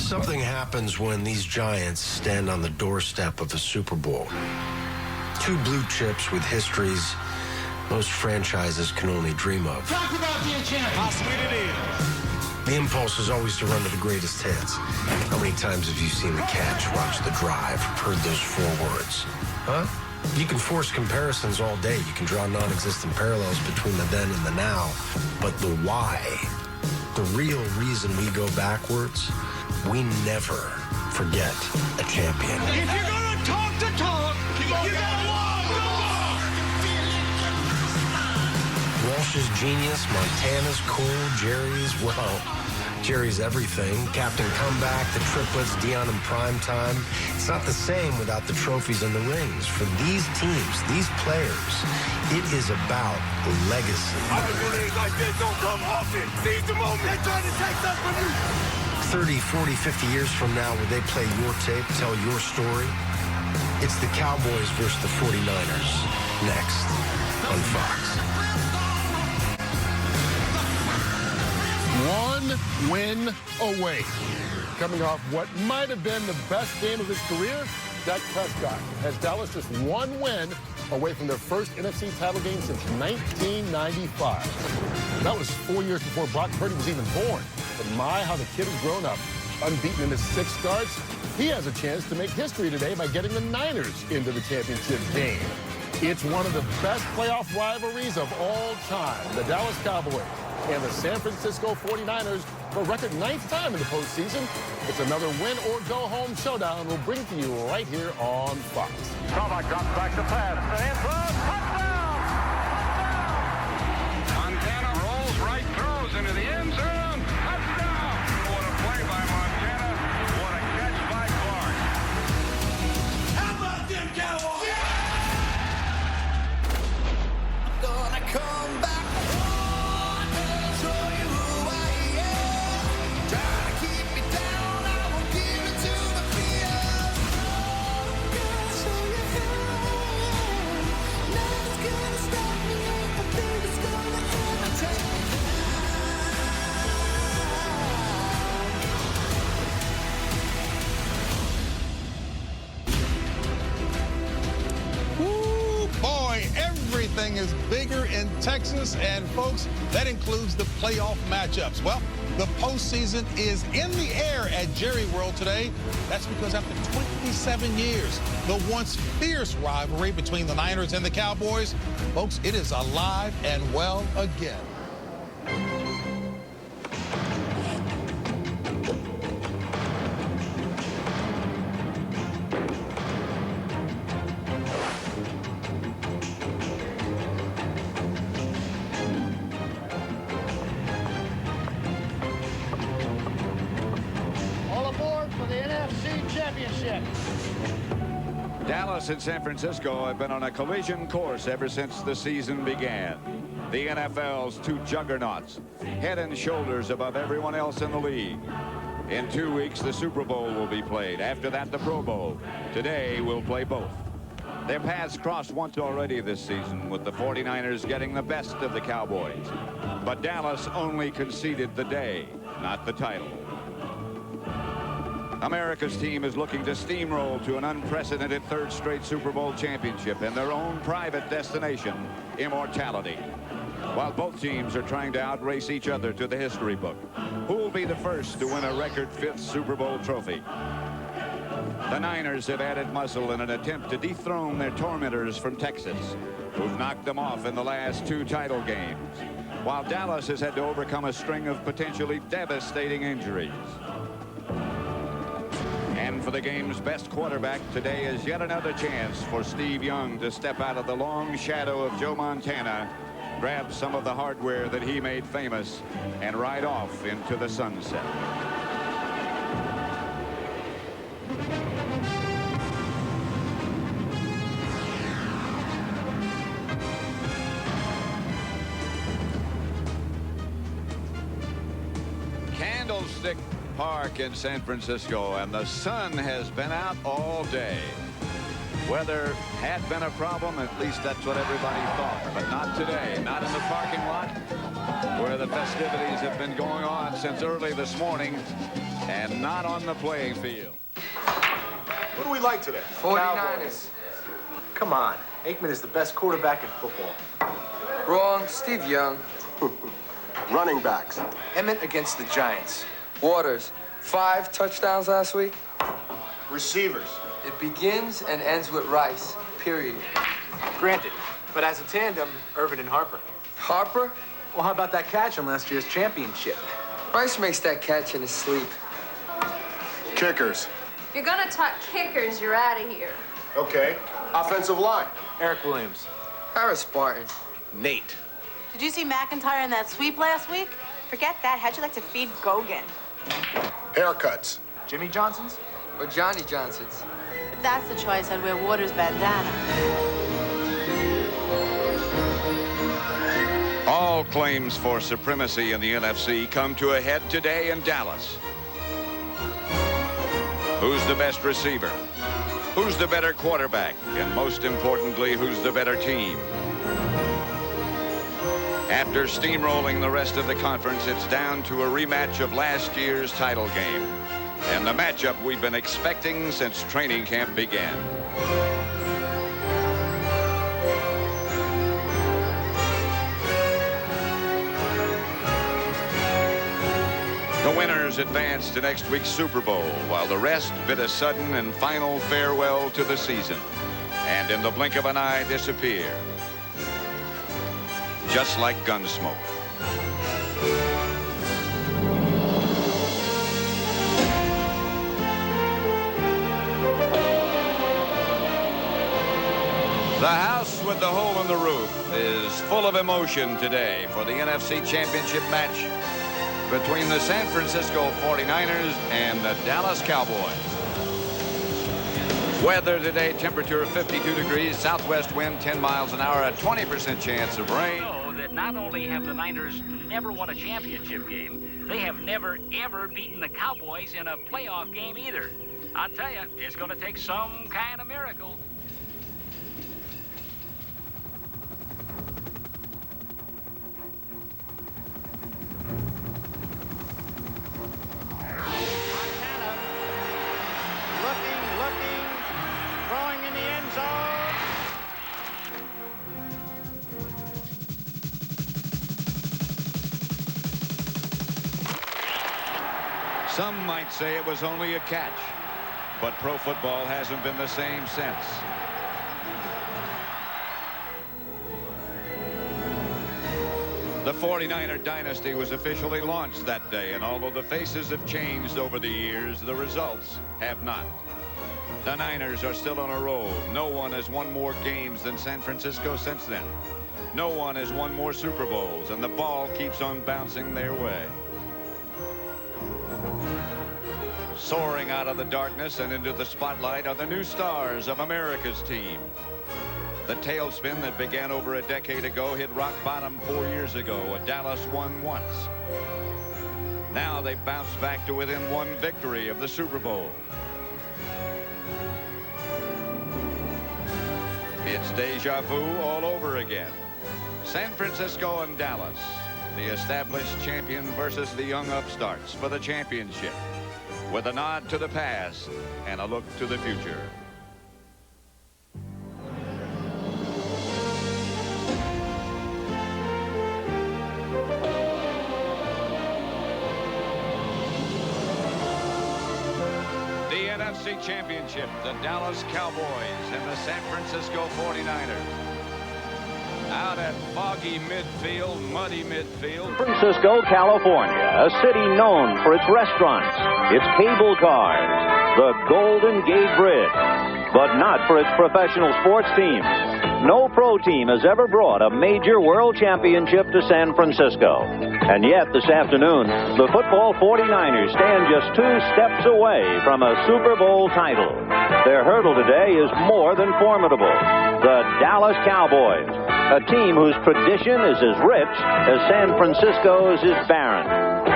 Something happens when these giants stand on the doorstep of a Super Bowl. Two blue chips with histories most franchises can only dream of. Talk about being champion. How sweet it is. The impulse is always to run to the greatest hits. How many times have you seen the catch, watched the drive, heard those four words? Huh? You can force comparisons all day. You can draw non-existent parallels between the then and the now. But the why, the real reason we go backwards, we never forget a champion. If you're going to talk the talk, you got to walk the walk. Walsh's genius, Montana's cool, Jerry's everything. Captain Comeback, the triplets, Dion in prime time. It's not the same without the trophies and the rings. For these teams, these players, it is about legacy. Opportunities like this don't come often. Seize the moment. They're trying to take that from you. 30, 40, 50 years from now, will they play your tape, tell your story? It's the Cowboys versus the 49ers, next on Fox. One win away. Coming off what might have been the best game of his career, Dak Prescott has Dallas just one win away from their first NFC title game since 1995. That was 4 years before Brock Purdy was even born. But my, how the kid has grown up. Unbeaten in his 6 starts, he has a chance to make history today by getting the Niners into the championship game. It's one of the best playoff rivalries of all time. The Dallas Cowboys and the San Francisco 49ers for a record 9th time in the postseason. It's another win-or-go-home showdown we'll bring to you right here on Fox. Staubach drops back to pass. And throws. Touchdown! Montana rolls right, throws into the end zone. Touchdown! What a play by Montana. What a catch by Clark. How about them Cowboys? I'm gonna come back. Everything is bigger in Texas, and folks, that includes the playoff matchups. Well, the postseason is in the air at Jerry World today. That's because after 27 years, the once fierce rivalry between the Niners and the Cowboys, folks, it is alive and well again. Dallas and San Francisco have been on a collision course ever since the season began. The NFL's two juggernauts, head and shoulders above everyone else in the league. In 2 weeks, the Super Bowl will be played. After that, the Pro Bowl. Today, we'll play both. Their paths crossed once already this season, with the 49ers getting the best of the Cowboys. But Dallas only conceded the day, not the title. America's team is looking to steamroll to an unprecedented 3rd straight Super Bowl championship in their own private destination, immortality. While both teams are trying to outrace each other to the history book. Who will be the first to win a record 5th Super Bowl trophy? The Niners have added muscle in an attempt to dethrone their tormentors from Texas, who've knocked them off in the last 2 title games, while Dallas has had to overcome a string of potentially devastating injuries. And for the game's best quarterback, today is yet another chance for Steve Young to step out of the long shadow of Joe Montana, grab some of the hardware that he made famous, and ride off into the sunset. Candlestick Park in San Francisco, and the sun has been out all day. Weather had been a problem, at least that's what everybody thought, but not today. Not in the parking lot, where the festivities have been going on since early this morning and not on the playing field. Who do we like today? 49ers. Come on. Aikman is the best quarterback in football. Wrong. Steve Young. Running backs. Emmett against the Giants. Waters. 5 touchdowns last week. Receivers. It begins and ends with Rice. Period. Granted. But as a tandem, Irvin and Harper. Harper? Well, how about that catch in last year's championship? Rice makes that catch in his sleep. Kickers. If you're gonna talk kickers, you're out of here. Okay. Offensive line. Eric Williams. Harris Spartan. Nate. Did you see McIntyre in that sweep last week? Forget that. How'd you like to feed Gogan? Haircuts. Jimmy Johnson's? Or Johnny Johnson's? If that's the choice, I'd wear Waters' bandana. All claims for supremacy in the NFC come to a head today in Dallas. Who's the best receiver? Who's the better quarterback? And most importantly, who's the better team? After steamrolling the rest of the conference, it's down to a rematch of last year's title game. And the matchup we've been expecting since training camp began. The winners advance to next week's Super Bowl, while the rest bid a sudden and final farewell to the season, and in the blink of an eye disappear, just like Gunsmoke. The house with the hole in the roof is full of emotion today for the NFC Championship match between the San Francisco 49ers and the Dallas Cowboys. Weather today, temperature of 52 degrees, southwest wind 10 miles an hour, a 20% chance of rain. That not only have the Niners never won a championship game, they have never, ever beaten the Cowboys in a playoff game either. I'll tell you, it's going to take some kind of miracle. Looking, throwing in the end zone. Some might say it was only a catch, but pro football hasn't been the same since. The 49er dynasty was officially launched that day, and although the faces have changed over the years, the results have not. The Niners are still on a roll. No one has won more games than San Francisco since then. No one has won more Super Bowls, and the ball keeps on bouncing their way. Soaring out of the darkness and into the spotlight are the new stars of America's team. The tailspin that began over a decade ago hit rock bottom 4 years ago. Dallas won once. Now they bounced back to within one victory of the Super Bowl. It's deja vu all over again. San Francisco and Dallas, the established champion versus the young upstarts for the championship, with a nod to the past and a look to the future. NFC Championship, the Dallas Cowboys and the San Francisco 49ers. Out at foggy midfield, muddy midfield. Francisco, California, a city known for its restaurants, its cable cars, the Golden Gate Bridge, but not for its professional sports teams. No pro team has ever brought a major world championship to San Francisco. And yet, this afternoon, the football 49ers stand just 2 steps away from a Super Bowl title. Their hurdle today is more than formidable. The Dallas Cowboys, a team whose tradition is as rich as San Francisco's is barren.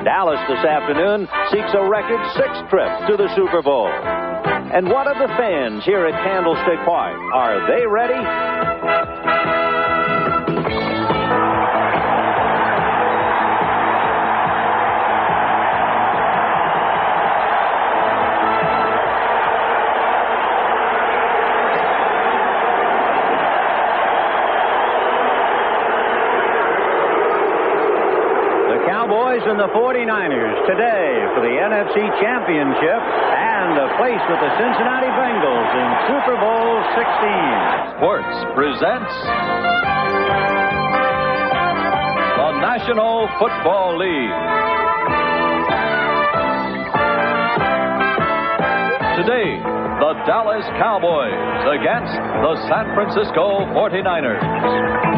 Dallas this afternoon seeks a record 6th trip to the Super Bowl. And what of the fans here at Candlestick Park? Are they ready? Cowboys and the 49ers today for the NFC Championship and a place with the Cincinnati Bengals in Super Bowl 16. Sports presents the National Football League. Today, the Dallas Cowboys against the San Francisco 49ers.